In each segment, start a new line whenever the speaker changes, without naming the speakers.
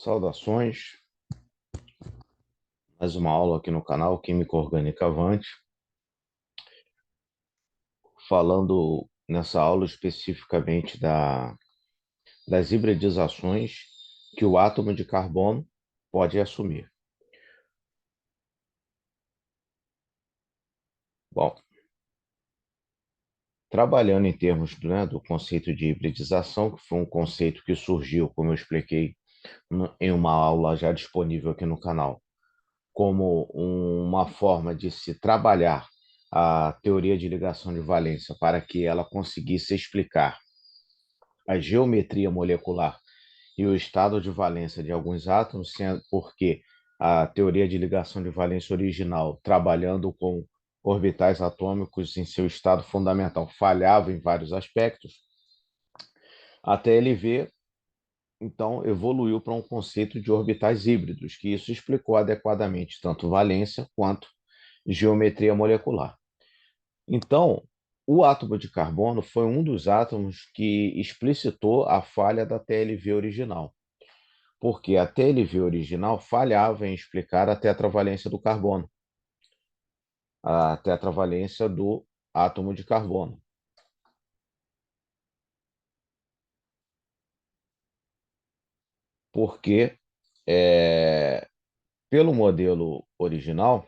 Saudações, mais uma aula aqui no canal Química Orgânica Avante, falando nessa aula especificamente das hibridizações que o átomo de carbono pode assumir. Bom, trabalhando em termos, né, do conceito de hibridização, que foi um conceito que surgiu, como eu expliquei em uma aula já disponível aqui no canal, como uma forma de se trabalhar a teoria de ligação de valência para que ela conseguisse explicar a geometria molecular e o estado de valência de alguns átomos, porque a teoria de ligação de valência original, trabalhando com orbitais atômicos em seu estado fundamental, falhava em vários aspectos, até ele ver, então, evoluiu para um conceito de orbitais híbridos, que isso explicou adequadamente tanto valência quanto geometria molecular. Então, o átomo de carbono foi um dos átomos que explicitou a falha da TLV original, porque a TLV original falhava em explicar a tetravalência do carbono, a tetravalência do átomo de carbono, porque pelo modelo original,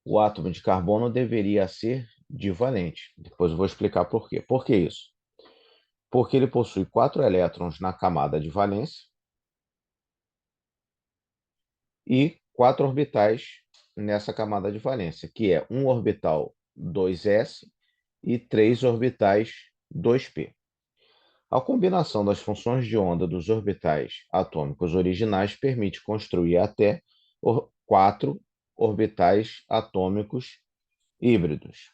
o átomo de carbono deveria ser divalente. Depois eu vou explicar por quê. Por que isso? Porque ele possui 4 elétrons na camada de valência e 4 orbitais nessa camada de valência, que é um orbital 2s e 3 orbitais 2p. A combinação das funções de onda dos orbitais atômicos originais permite construir até 4 orbitais atômicos híbridos.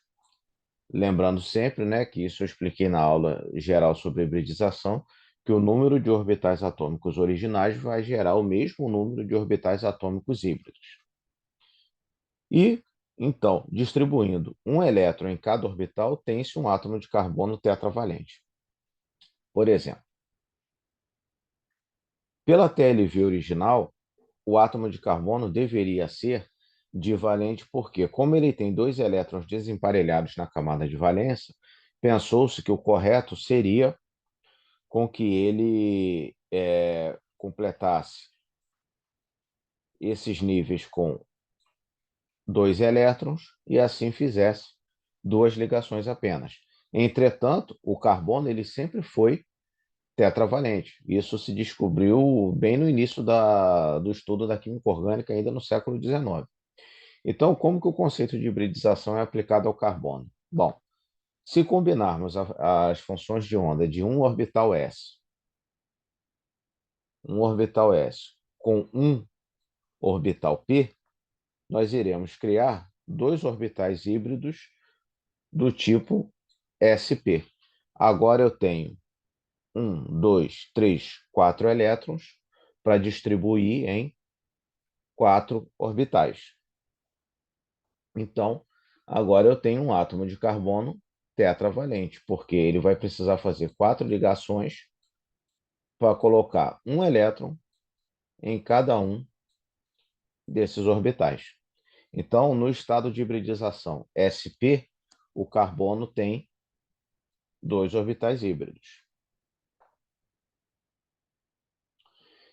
Lembrando sempre, né, que isso eu expliquei na aula geral sobre hibridização, que o número de orbitais atômicos originais vai gerar o mesmo número de orbitais atômicos híbridos. E, então, distribuindo um elétron em cada orbital, tem-se um átomo de carbono tetravalente. Por exemplo, pela TLV original, o átomo de carbono deveria ser divalente porque, como ele tem 2 elétrons desemparelhados na camada de valência, pensou-se que o correto seria com que ele completasse esses níveis com 2 elétrons e assim fizesse 2 ligações apenas. Entretanto, o carbono ele sempre foi tetravalente. Isso se descobriu bem no início do estudo da química orgânica, ainda no século XIX. Então, como que o conceito de hibridização é aplicado ao carbono? Bom, se combinarmos as funções de onda de um orbital s com um orbital p, nós iremos criar 2 orbitais híbridos do tipo sp. Agora eu tenho 1, 2, 3, 4 elétrons para distribuir em 4 orbitais. Então, agora eu tenho um átomo de carbono tetravalente, porque ele vai precisar fazer 4 ligações para colocar um elétron em cada um desses orbitais. Então, no estado de hibridização sp, o carbono tem 2 orbitais híbridos.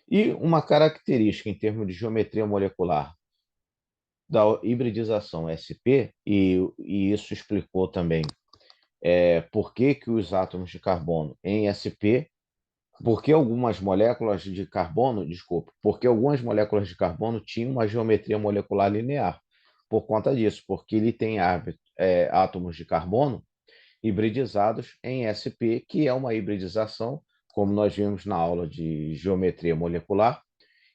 E uma característica em termos de geometria molecular da hibridização sp, e isso explicou também por que os átomos de carbono em sp, porque algumas moléculas de carbono, desculpa, porque algumas moléculas de carbono tinham uma geometria molecular linear, por conta disso, porque ele tem átomos de carbono hibridizados em sp, que é uma hibridização, como nós vimos na aula de geometria molecular,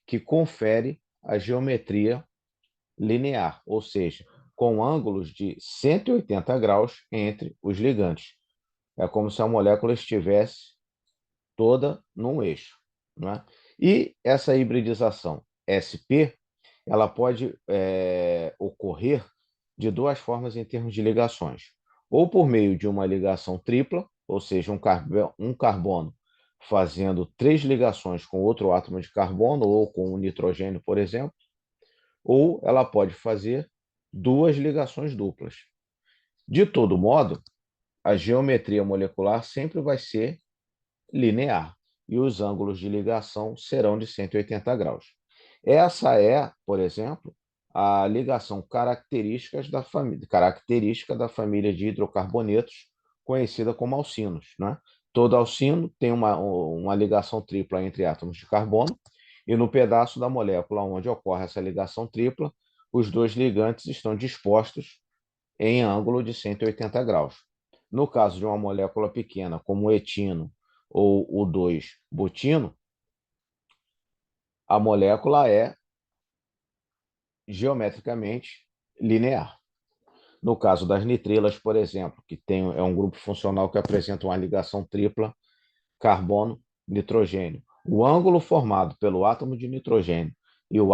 que confere a geometria linear, ou seja, com ângulos de 180 graus entre os ligantes. É como se a molécula estivesse toda num eixo, né? E essa hibridização sp, ela pode ocorrer de 2 formas em termos de ligações. Ou por meio de uma ligação tripla, ou seja, um carbono fazendo 3 ligações com outro átomo de carbono ou com o nitrogênio, por exemplo, ou ela pode fazer 2 ligações duplas. De todo modo, a geometria molecular sempre vai ser linear e os ângulos de ligação serão de 180 graus. Essa é, por exemplo, a ligação característica da família de hidrocarbonetos, conhecida como alcinos, né? Todo alcino tem uma ligação tripla entre átomos de carbono, e no pedaço da molécula onde ocorre essa ligação tripla, os dois ligantes estão dispostos em ângulo de 180 graus. No caso de uma molécula pequena, como o etino ou o 2-butino, a molécula é geometricamente linear. No caso das nitrilas, por exemplo, é um grupo funcional que apresenta uma ligação tripla carbono-nitrogênio. O ângulo formado pelo átomo de nitrogênio e o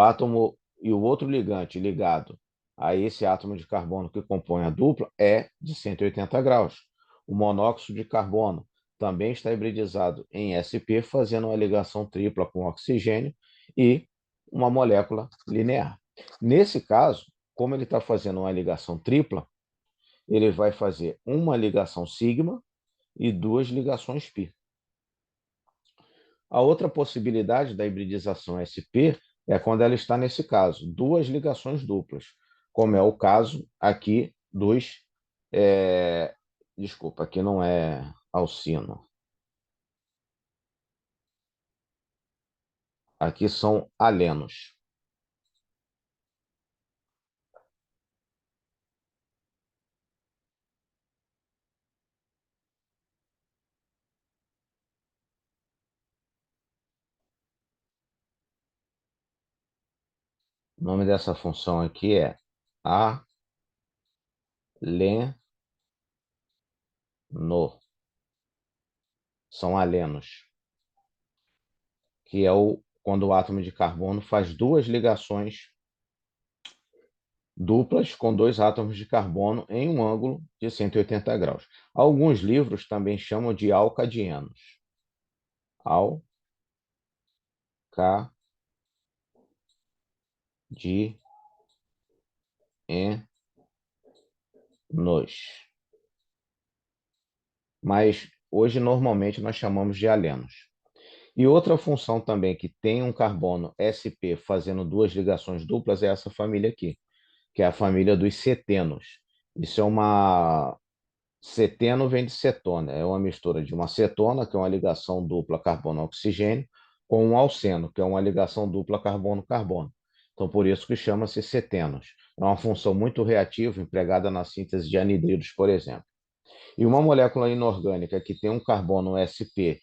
outro ligante ligado a esse átomo de carbono que compõe a dupla é de 180 graus. O monóxido de carbono também está hibridizado em sp, fazendo uma ligação tripla com oxigênio e uma molécula linear. Nesse caso, como ele está fazendo uma ligação tripla, ele vai fazer uma ligação sigma e 2 ligações π. A outra possibilidade da hibridização sp é quando ela está nesse caso, 2 ligações duplas, como é o caso aqui dos. É, desculpa, aqui não é alcino. Aqui são alenos. O nome dessa função aqui é aleno. São alenos, que é quando o átomo de carbono faz 2 ligações duplas com 2 átomos de carbono em um ângulo de 180 graus. Alguns livros também chamam de alcadianos. Alcadianos. Mas hoje normalmente nós chamamos de alenos. E outra função também que tem um carbono sp fazendo 2 ligações duplas é essa família aqui, que é a família dos cetenos. Isso é uma Ceteno vem de cetona, é uma mistura de uma cetona, que é uma ligação dupla carbono-oxigênio, com um alceno, que é uma ligação dupla carbono-carbono. Então, por isso que chama-se cetenos. É uma função muito reativa empregada na síntese de anidridos, por exemplo. E uma molécula inorgânica que tem um carbono sp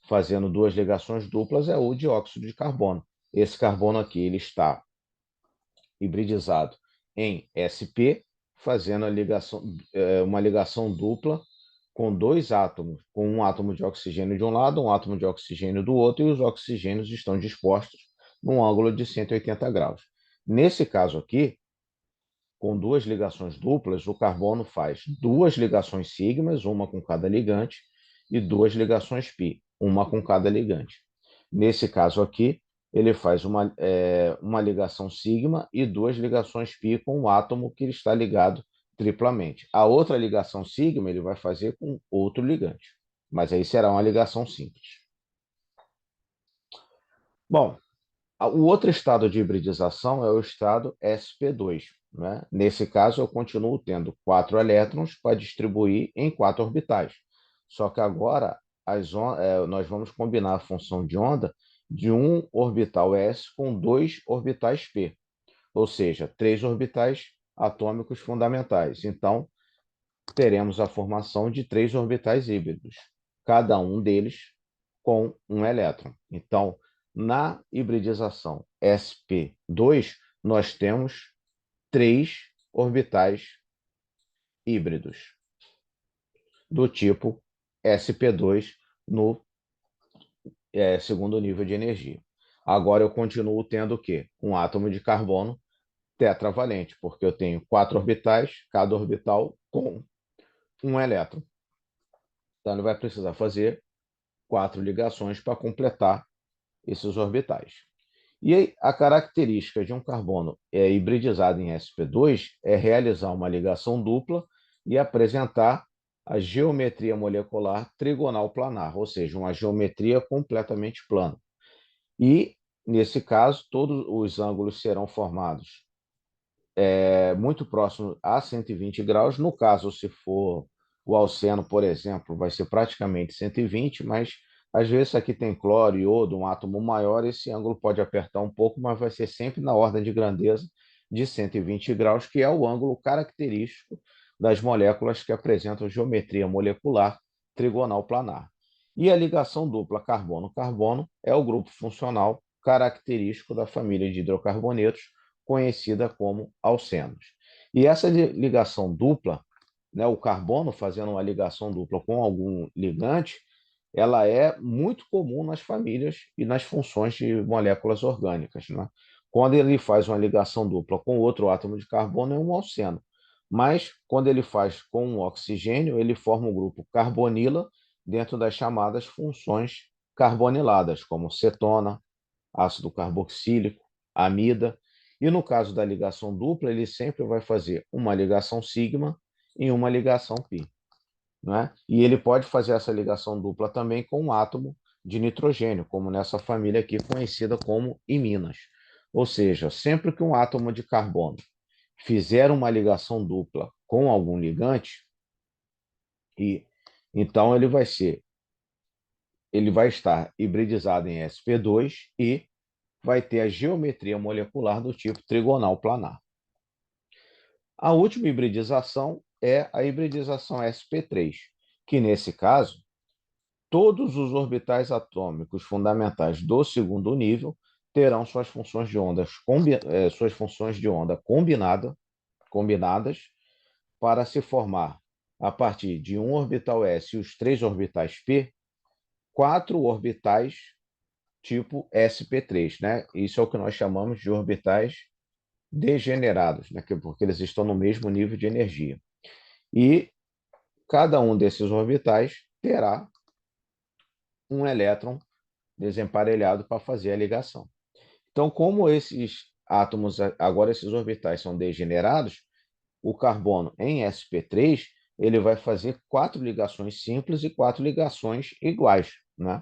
fazendo 2 ligações duplas é o dióxido de carbono. Esse carbono aqui ele está hibridizado em sp, fazendo uma ligação dupla com 2 átomos, com um átomo de oxigênio de um lado, um átomo de oxigênio do outro, e os oxigênios estão dispostos num ângulo de 180 graus. Nesse caso aqui, com 2 ligações duplas, o carbono faz 2 ligações sigmas, uma com cada ligante, e 2 ligações π, uma com cada ligante. Nesse caso aqui, ele faz uma ligação sigma e 2 ligações π com o átomo que ele está ligado triplamente. A outra ligação sigma ele vai fazer com outro ligante, mas aí será uma ligação simples. Bom, o outro estado de hibridização é o estado sp2. Né? Nesse caso, eu continuo tendo 4 elétrons para distribuir em 4 orbitais. Só que agora nós vamos combinar a função de onda de um orbital s com 2 orbitais p, ou seja, 3 orbitais atômicos fundamentais. Então, teremos a formação de 3 orbitais híbridos, cada um deles com um elétron. Então, na hibridização sp2, nós temos 3 orbitais híbridos do tipo sp2 no segundo nível de energia. Agora eu continuo tendo o quê? Um átomo de carbono tetravalente, porque eu tenho 4 orbitais, cada orbital com um elétron. Então ele vai precisar fazer 4 ligações para completar esses orbitais. E aí, a característica de um carbono hibridizado em sp2 é realizar uma ligação dupla e apresentar a geometria molecular trigonal planar, ou seja, uma geometria completamente plana. E, nesse caso, todos os ângulos serão formados muito próximo a 120 graus. No caso, se for o alceno, por exemplo, vai ser praticamente 120, mas às vezes aqui tem cloro, iodo, um átomo maior, esse ângulo pode apertar um pouco, mas vai ser sempre na ordem de grandeza de 120 graus, que é o ângulo característico das moléculas que apresentam geometria molecular trigonal planar. E a ligação dupla carbono-carbono é o grupo funcional característico da família de hidrocarbonetos, conhecida como alcenos. E essa ligação dupla, né, o carbono fazendo uma ligação dupla com algum ligante, ela é muito comum nas famílias e nas funções de moléculas orgânicas, né? Quando ele faz uma ligação dupla com outro átomo de carbono, é um alceno. Mas, quando ele faz com um oxigênio, ele forma um grupo carbonila dentro das chamadas funções carboniladas, como cetona, ácido carboxílico, amida. E no caso da ligação dupla, ele sempre vai fazer uma ligação sigma e uma ligação pi. Né? E ele pode fazer essa ligação dupla também com um átomo de nitrogênio, como nessa família aqui conhecida como iminas. Ou seja, sempre que um átomo de carbono fizer uma ligação dupla com algum ligante, e então ele vai estar hibridizado em sp2 e vai ter a geometria molecular do tipo trigonal planar. A última hibridização é a hibridização sp3, que nesse caso, todos os orbitais atômicos fundamentais do segundo nível terão suas funções de onda combinadas para se formar, a partir de um orbital s e os 3 orbitais p, 4 orbitais tipo sp3, né? Isso é o que nós chamamos de orbitais degenerados, né? Porque eles estão no mesmo nível de energia. E cada um desses orbitais terá um elétron desemparelhado para fazer a ligação. Então, como esses átomos, agora esses orbitais são degenerados, o carbono em sp3 ele vai fazer 4 ligações simples e 4 ligações iguais, né?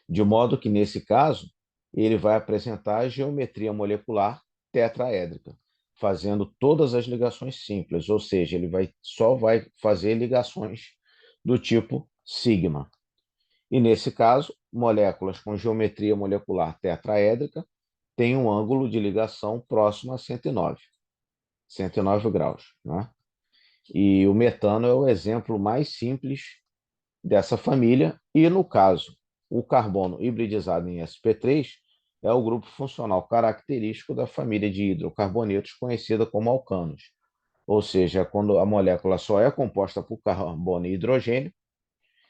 De modo que, nesse caso, ele vai apresentar a geometria molecular tetraédrica, fazendo todas as ligações simples, ou seja, só vai fazer ligações do tipo sigma. E, nesse caso, moléculas com geometria molecular tetraédrica têm um ângulo de ligação próximo a 109 graus. Né? E o metano é o exemplo mais simples dessa família, e no caso, o carbono hibridizado em sp3 é o grupo funcional característico da família de hidrocarbonetos conhecida como alcanos, ou seja, quando a molécula só é composta por carbono e hidrogênio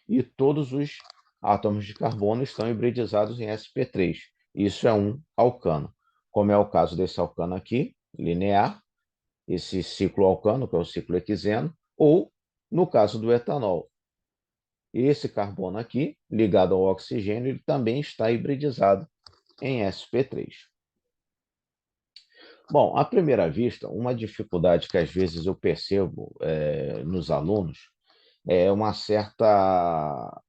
e todos os átomos de carbono estão hibridizados em sp3. Isso é um alcano, como é o caso desse alcano aqui, linear, esse ciclo alcano, que é o ciclo hexeno, ou no caso do etanol, esse carbono aqui, ligado ao oxigênio, ele também está hibridizado em sp3. Bom, à primeira vista, uma dificuldade que às vezes eu percebo nos alunos é uma certa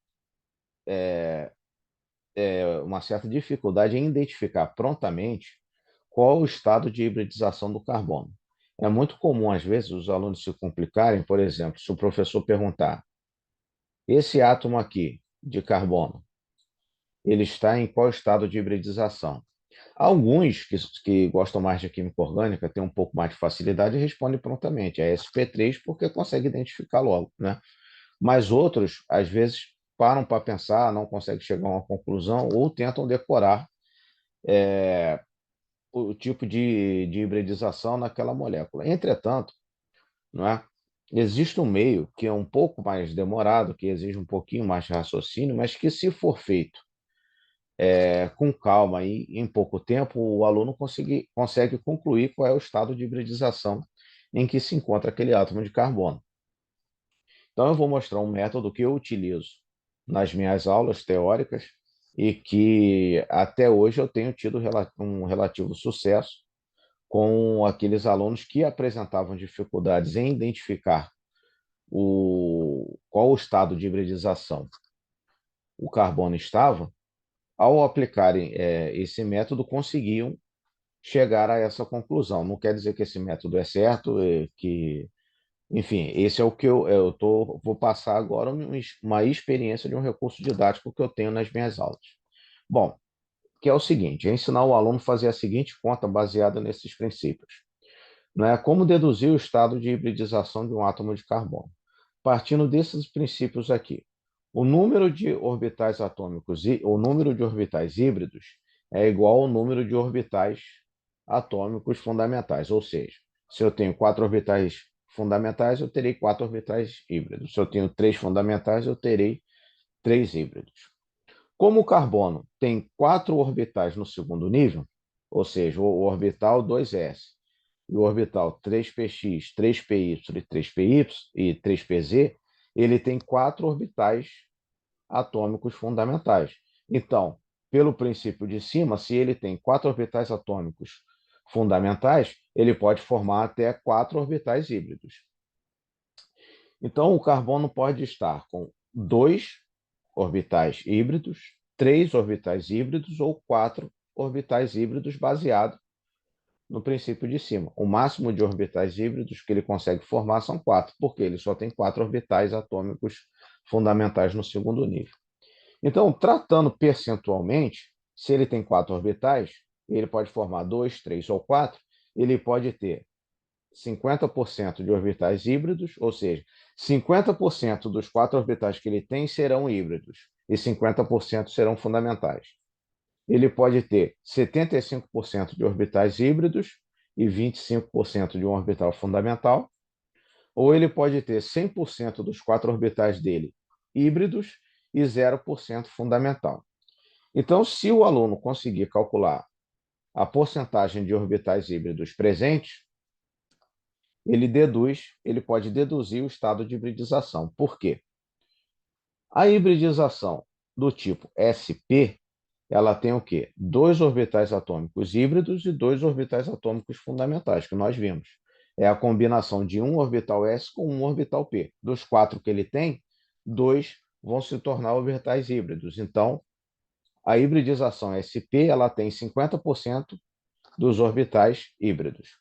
dificuldade em identificar prontamente qual o estado de hibridização do carbono. É muito comum, às vezes, os alunos se complicarem, por exemplo, se o professor perguntar, esse átomo aqui de carbono, ele está em qual estado de hibridização? Alguns que gostam mais de química orgânica têm um pouco mais de facilidade e respondem prontamente. É sp3 porque consegue identificar logo, né? Mas outros, às vezes, param para pensar, não conseguem chegar a uma conclusão ou tentam decorar o tipo de hibridização naquela molécula. Entretanto, não é? Existe um meio que é um pouco mais demorado, que exige um pouquinho mais de raciocínio, mas que, se for feito com calma e em pouco tempo, o aluno consegue concluir qual é o estado de hibridização em que se encontra aquele átomo de carbono. Então, eu vou mostrar um método que eu utilizo nas minhas aulas teóricas e que até hoje eu tenho tido um relativo sucesso com aqueles alunos que apresentavam dificuldades em identificar qual o estado de hibridização o carbono estava. Ao aplicarem esse método, conseguiam chegar a essa conclusão. Não quer dizer que esse método é certo, enfim, esse é o que vou passar agora uma experiência de um recurso didático que eu tenho nas minhas aulas. Bom, que é o seguinte, é ensinar o aluno a fazer a seguinte conta baseada nesses princípios. Não é como deduzir o estado de hibridização de um átomo de carbono. Partindo desses princípios aqui, o número de orbitais atômicos e o número de orbitais híbridos é igual ao número de orbitais atômicos fundamentais, ou seja, se eu tenho 4 orbitais fundamentais, eu terei 4 orbitais híbridos. Se eu tenho 3 fundamentais, eu terei 3 híbridos. Como o carbono tem 4 orbitais no segundo nível, ou seja, o orbital 2s e o orbital 3px, 3py e 3py e 3pz, ele tem 4 orbitais atômicos fundamentais. Então, pelo princípio de cima, se ele tem 4 orbitais atômicos fundamentais, ele pode formar até 4 orbitais híbridos. Então, o carbono pode estar com 2 orbitais híbridos, 3 orbitais híbridos ou 4 orbitais híbridos baseado no princípio de cima. O máximo de orbitais híbridos que ele consegue formar são 4, porque ele só tem 4 orbitais atômicos fundamentais no segundo nível. Então, tratando percentualmente, se ele tem 4 orbitais, ele pode formar 2, 3 ou 4, ele pode ter 50% de orbitais híbridos, ou seja, 50% dos 4 orbitais que ele tem serão híbridos e 50% serão fundamentais. Ele pode ter 75% de orbitais híbridos e 25% de um orbital fundamental, ou ele pode ter 100% dos 4 orbitais dele híbridos e 0% fundamental. Então, se o aluno conseguir calcular a porcentagem de orbitais híbridos presentes, ele pode deduzir o estado de hibridização. Por quê? A hibridização do tipo sp, ela tem o quê? 2 orbitais atômicos híbridos e 2 orbitais atômicos fundamentais, que nós vimos. É a combinação de um orbital s com um orbital p. Dos 4 que ele tem, 2 vão se tornar orbitais híbridos. Então, a hibridização sp, ela tem 50% dos orbitais híbridos.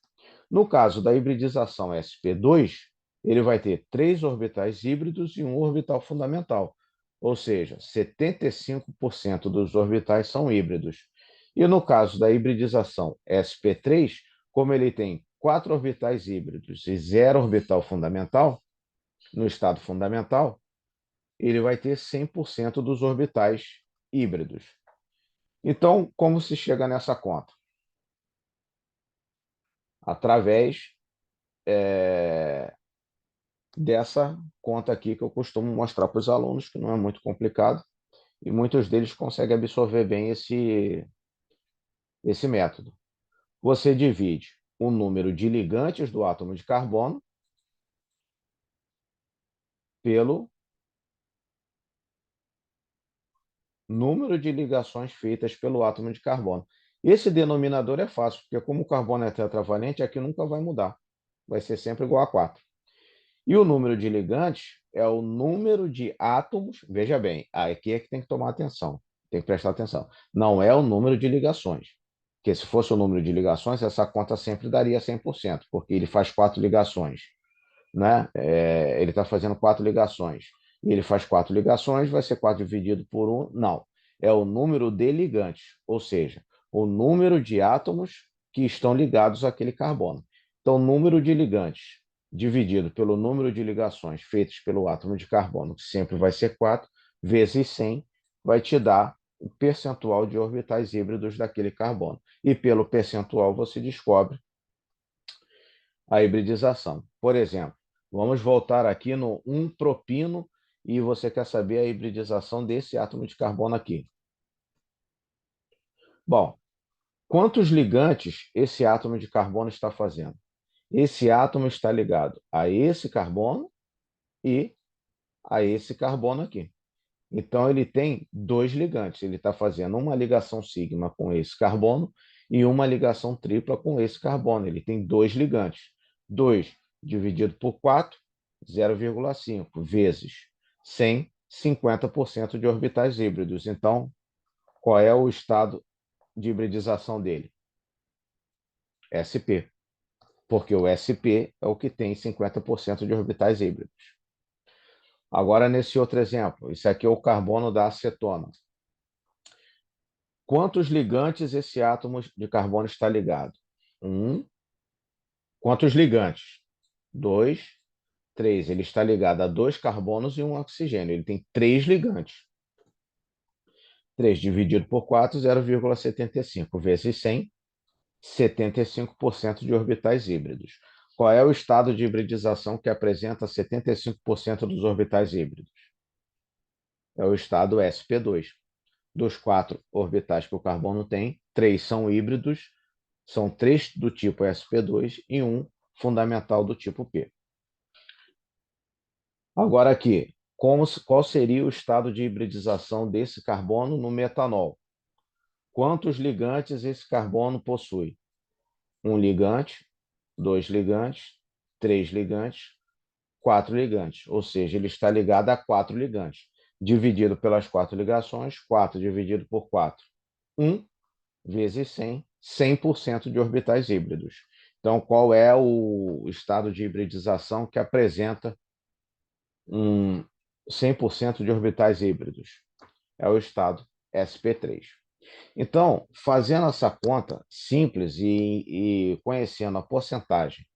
No caso da hibridização sp2, ele vai ter 3 orbitais híbridos e um orbital fundamental, ou seja, 75% dos orbitais são híbridos. E no caso da hibridização sp3, como ele tem 4 orbitais híbridos e 0 orbital fundamental, no estado fundamental, ele vai ter 100% dos orbitais híbridos. Então, como se chega nessa conta? Através dessa conta aqui que eu costumo mostrar para os alunos, que não é muito complicado, e muitos deles conseguem absorver bem esse método. Você divide o número de ligantes do átomo de carbono pelo número de ligações feitas pelo átomo de carbono. Esse denominador é fácil, porque como o carbono é tetravalente, aqui nunca vai mudar. Vai ser sempre igual a 4. E o número de ligantes é o número de átomos. Veja bem, aqui é que tem que tomar atenção, tem que prestar atenção. Não é o número de ligações. Porque se fosse o número de ligações, essa conta sempre daria 100%, porque ele faz 4 ligações. Né? Ele está fazendo 4 ligações. E ele faz 4 ligações, vai ser 4 dividido por 1. Não. É o número de ligantes, ou seja, o número de átomos que estão ligados àquele carbono. Então, o número de ligantes dividido pelo número de ligações feitas pelo átomo de carbono, que sempre vai ser 4, vezes 100, vai te dar o percentual de orbitais híbridos daquele carbono. E pelo percentual você descobre a hibridização. Por exemplo, vamos voltar aqui no 1-propino e você quer saber a hibridização desse átomo de carbono aqui. Bom, quantos ligantes esse átomo de carbono está fazendo? Esse átomo está ligado a esse carbono e a esse carbono aqui. Então, ele tem dois ligantes. Ele está fazendo uma ligação sigma com esse carbono e uma ligação tripla com esse carbono. Ele tem dois ligantes. 2 dividido por 4, 0,5 vezes 100, 50% de orbitais híbridos. Então, qual é o estado de hibridização dele? sp, porque o sp é o que tem 50% de orbitais híbridos. Agora, nesse outro exemplo, isso aqui é o carbono da acetona. Quantos ligantes esse átomo de carbono está ligado? Um. Quantos ligantes? Dois. Três. Ele está ligado a dois carbonos e um oxigênio. Ele tem três ligantes. 3 dividido por 4, 0,75 vezes 100, 75% de orbitais híbridos. Qual é o estado de hibridização que apresenta 75% dos orbitais híbridos? É o estado sp2. Dos quatro orbitais que o carbono tem, três são híbridos, são três do tipo sp2 e um fundamental do tipo P. Agora aqui, qual seria o estado de hibridização desse carbono no metanol? Quantos ligantes esse carbono possui? Um ligante, dois ligantes, três ligantes, quatro ligantes. Ou seja, ele está ligado a quatro ligantes. Dividido pelas quatro ligações, 4 dividido por 4, 1 vezes 100, 100% de orbitais híbridos. Então, qual é o estado de hibridização que apresenta um 100% de orbitais híbridos? É o estado sp3. Então, fazendo essa conta simples e conhecendo a porcentagem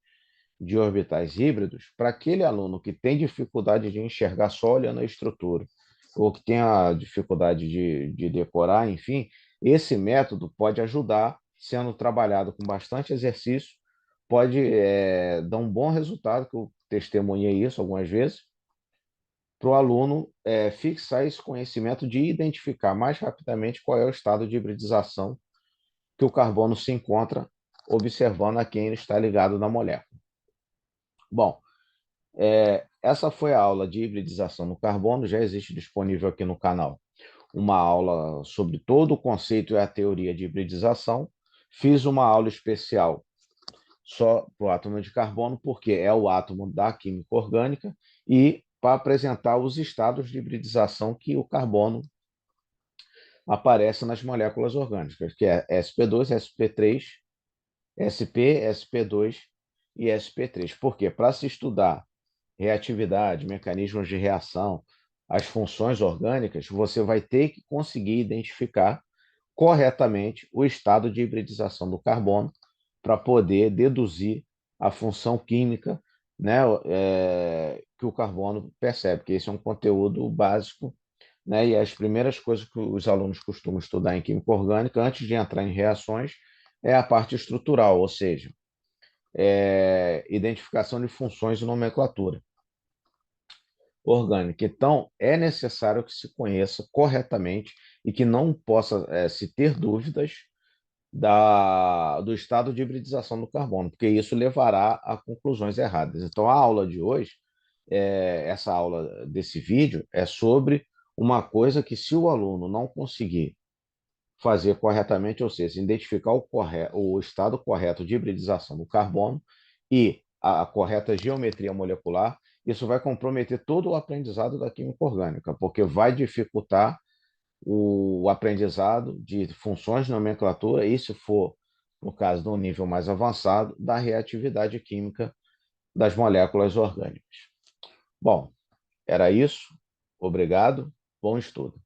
de orbitais híbridos, para aquele aluno que tem dificuldade de enxergar só olhando a estrutura, ou que tem a dificuldade de decorar, enfim, esse método pode ajudar, sendo trabalhado com bastante exercício, pode dar um bom resultado, que eu testemunhei isso algumas vezes, para o aluno fixar esse conhecimento de identificar mais rapidamente qual é o estado de hibridização que o carbono se encontra observando a quem ele está ligado na molécula. Bom, essa foi a aula de hibridização no carbono, já existe disponível aqui no canal uma aula sobre todo o conceito e a teoria de hibridização. Fiz uma aula especial só para o átomo de carbono, porque é o átomo da química orgânica, e para apresentar os estados de hibridização que o carbono aparece nas moléculas orgânicas, que é sp2, sp3, sp, sp2 e sp3. Por quê? Para se estudar reatividade, mecanismos de reação, as funções orgânicas, você vai ter que conseguir identificar corretamente o estado de hibridização do carbono para poder deduzir a função química, né, que o carbono percebe, que esse é um conteúdo básico, né, e as primeiras coisas que os alunos costumam estudar em química orgânica, antes de entrar em reações, é a parte estrutural, ou seja, identificação de funções e nomenclatura orgânica. Então, é necessário que se conheça corretamente e que não possa se ter dúvidas do estado de hibridização do carbono, porque isso levará a conclusões erradas. Então, a aula de hoje, essa aula desse vídeo, é sobre uma coisa que, se o aluno não conseguir fazer corretamente, ou seja, identificar o estado correto de hibridização do carbono e a correta geometria molecular, isso vai comprometer todo o aprendizado da química orgânica, porque vai dificultar o aprendizado de funções de nomenclatura e, se for, no caso de um nível mais avançado, da reatividade química das moléculas orgânicas. Bom, era isso. Obrigado. Bom estudo.